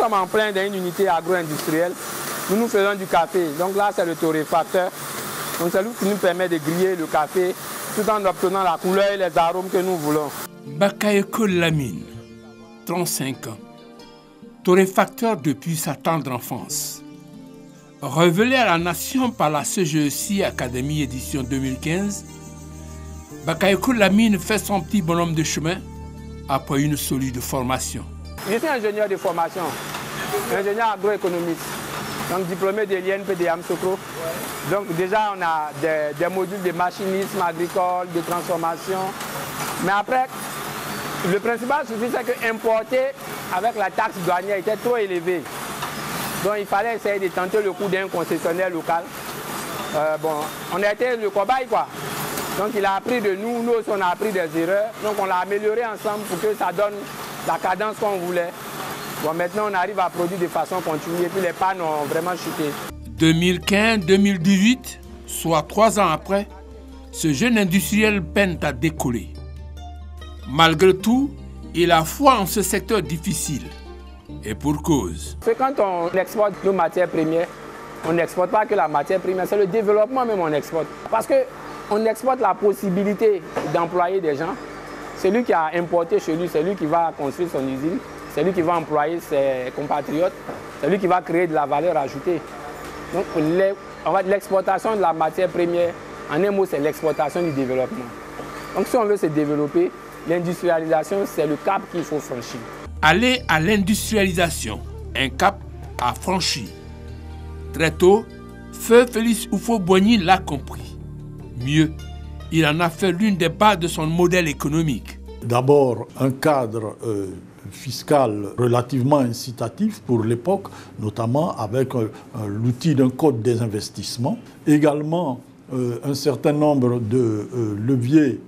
sommes en plein dans une unité agro-industrielle. Nous faisons du café. Donc là, c'est le torréfacteur. Donc c'est lui qui nous permet de griller le café tout en obtenant la couleur et les arômes que nous voulons. Bakayoko Lamine, 35 ans, torréfacteur depuis sa tendre enfance. Révélé à la nation par la CGEC Académie édition 2015, Bakayoko Lamine fait son petit bonhomme de chemin après une solide formation. Je suis ingénieur de formation, ingénieur agroéconomiste, donc diplômé de l'INP de Yamoussoukro. Donc déjà on a des modules de machinisme agricole, de transformation. Mais après, le principal souci c'est que importer avec la taxe douanière était trop élevée. Donc il fallait essayer de tenter le coup d'un concessionnaire local. On a été le cobaye quoi. Donc il a appris de nous, nous aussi on a appris des erreurs. Donc on l'a amélioré ensemble pour que ça donne la cadence qu'on voulait. Bon, maintenant on arrive à produire de façon continue et puis les pannes ont vraiment chuté. 2015-2018, soit 3 ans après, ce jeune industriel peine à décoller. Malgré tout, il a foi en ce secteur difficile. Et pour cause. C'est quand on exporte nos matières premières, on n'exporte pas que la matière première, c'est le développement même on exporte. Parce qu'on exporte la possibilité d'employer des gens. C'est lui qui a importé chez lui, c'est lui qui va construire son usine, c'est lui qui va employer ses compatriotes, c'est lui qui va créer de la valeur ajoutée. Donc l'exportation de la matière première, en un mot, c'est l'exportation du développement. Donc si on veut se développer, l'industrialisation, c'est le cap qu'il faut franchir. Aller à l'industrialisation, un cap à franchir. Très tôt, Feu Félix Houphouët-Boigny l'a compris. Mieux, il en a fait l'une des bases de son modèle économique. D'abord, un cadre fiscal relativement incitatif pour l'époque, notamment avec l'outil d'un code des investissements. Également, un certain nombre de leviers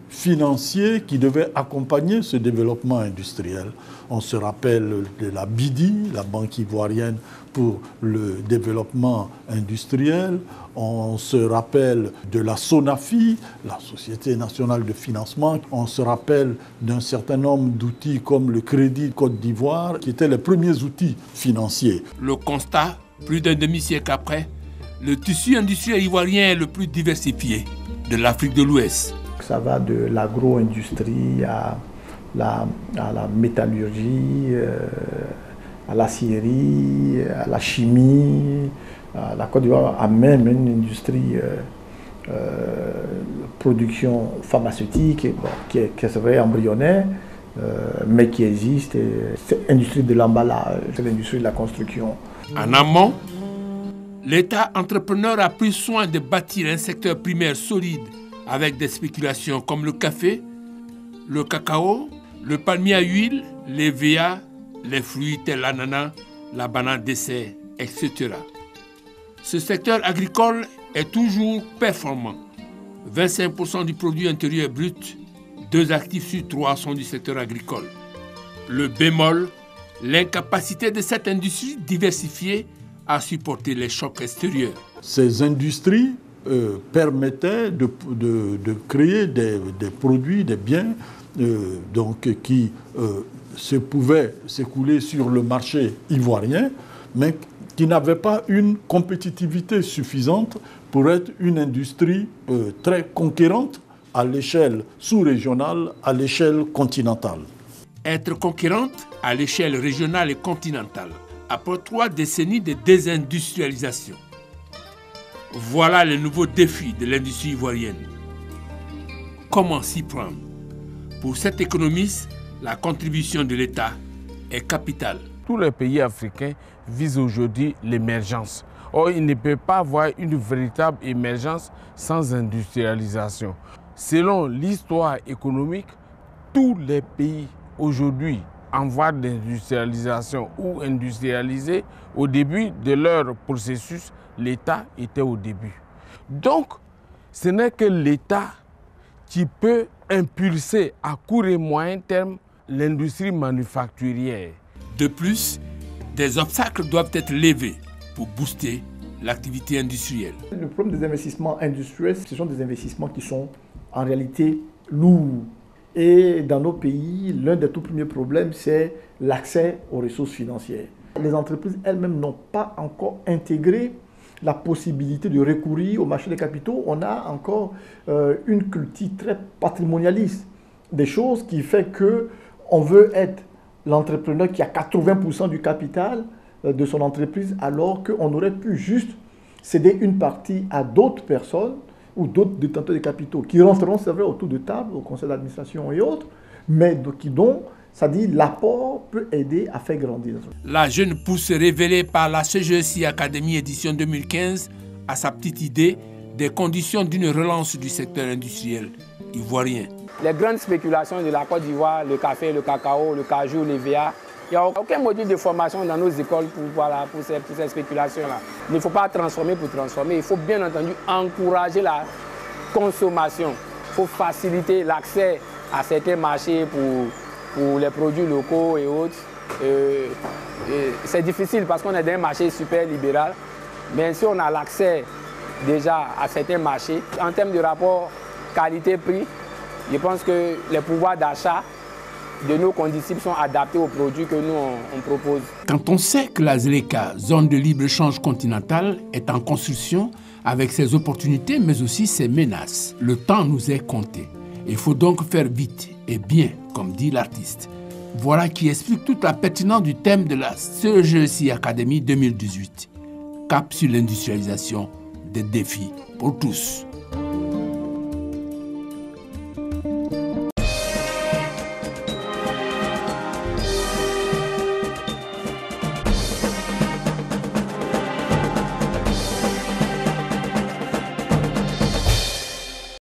financiers qui devaient accompagner ce développement industriel. On se rappelle de la BIDI, la Banque ivoirienne pour le développement industriel. On se rappelle de la SONAFI, la Société nationale de financement. On se rappelle d'un certain nombre d'outils comme le Crédit Côte d'Ivoire, qui étaient les premiers outils financiers. Le constat, plus d'un demi-siècle après, le tissu industriel ivoirien est le plus diversifié de l'Afrique de l'Ouest. Ça va de l'agro-industrie à la métallurgie, à l'acierie, à la chimie. La Côte d'Ivoire a même une industrie production pharmaceutique qui est vrai embryonnaire, mais qui existe. C'est l'industrie de l'emballage, c'est l'industrie de la construction. En amont, l'État entrepreneur a pris soin de bâtir un secteur primaire solide avec des spéculations comme le café, le cacao, le palmier à huile, les VA, les fruits tels l'ananas, la banane dessert, etc. Ce secteur agricole est toujours performant. 25% du produit intérieur brut, 2 actifs sur 3 sont du secteur agricole. Le bémol, l'incapacité de cette industrie diversifiée à supporter les chocs extérieurs. Ces industries permettaient de créer des produits, des biens qui pouvaient s'écouler sur le marché ivoirien, mais qui n'avaient pas une compétitivité suffisante pour être une industrie très conquérante à l'échelle sous-régionale, à l'échelle continentale. Être conquérante à l'échelle régionale et continentale, après 3 décennies de désindustrialisation. Voilà les nouveaux défis de l'industrie ivoirienne. Comment s'y prendre? Pour cet économiste, la contribution de l'État est capitale. Tous les pays africains visent aujourd'hui l'émergence. Or, il ne peut pas avoir une véritable émergence sans industrialisation. Selon l'histoire économique, tous les pays aujourd'hui en voie d'industrialisation ou industrialisés, au début de leur processus, l'État était au début. Donc, ce n'est que l'État qui peut impulser à court et moyen terme l'industrie manufacturière. De plus, des obstacles doivent être levés pour booster l'activité industrielle. Le problème des investissements industriels, ce sont des investissements qui sont en réalité lourds. Et dans nos pays, l'un des tout premiers problèmes, c'est l'accès aux ressources financières. Les entreprises elles-mêmes n'ont pas encore intégré la possibilité de recourir au marché des capitaux. On a encore une culture très patrimonialiste, des choses qui fait qu'on veut être l'entrepreneur qui a 80% du capital de son entreprise, alors qu'on aurait pu juste céder une partie à d'autres personnes ou d'autres détenteurs de capitaux qui rentreront, c'est vrai, autour de table, au conseil d'administration et autres, mais dont c'est-à-dire l'apport peut aider à faire grandir. La jeune pousse révélée par la CGECI Academy édition 2015 a sa petite idée des conditions d'une relance du secteur industriel ivoirien. Les grandes spéculations de la Côte d'Ivoire, le café, le cacao, le cajou, l'EVA, il n'y a aucun module de formation dans nos écoles pour ces spéculations-là. Il ne faut pas transformer pour transformer, il faut bien entendu encourager la consommation. Il faut faciliter l'accès à certains marchés pour les produits locaux et autres. C'est difficile parce qu'on est dans un marché super libéral, mais si on a l'accès déjà à certains marchés, en termes de rapport qualité-prix, je pense que les pouvoirs d'achat de nos condisciples sont adaptés aux produits que nous on propose. Quand on sait que la ZLECA, zone de libre-échange continentale, est en construction avec ses opportunités mais aussi ses menaces, le temps nous est compté. Il faut donc faire vite et bien, comme dit l'artiste. Voilà qui explique toute la pertinence du thème de la CGECI Academy 2018. Cap sur l'industrialisation, des défis pour tous.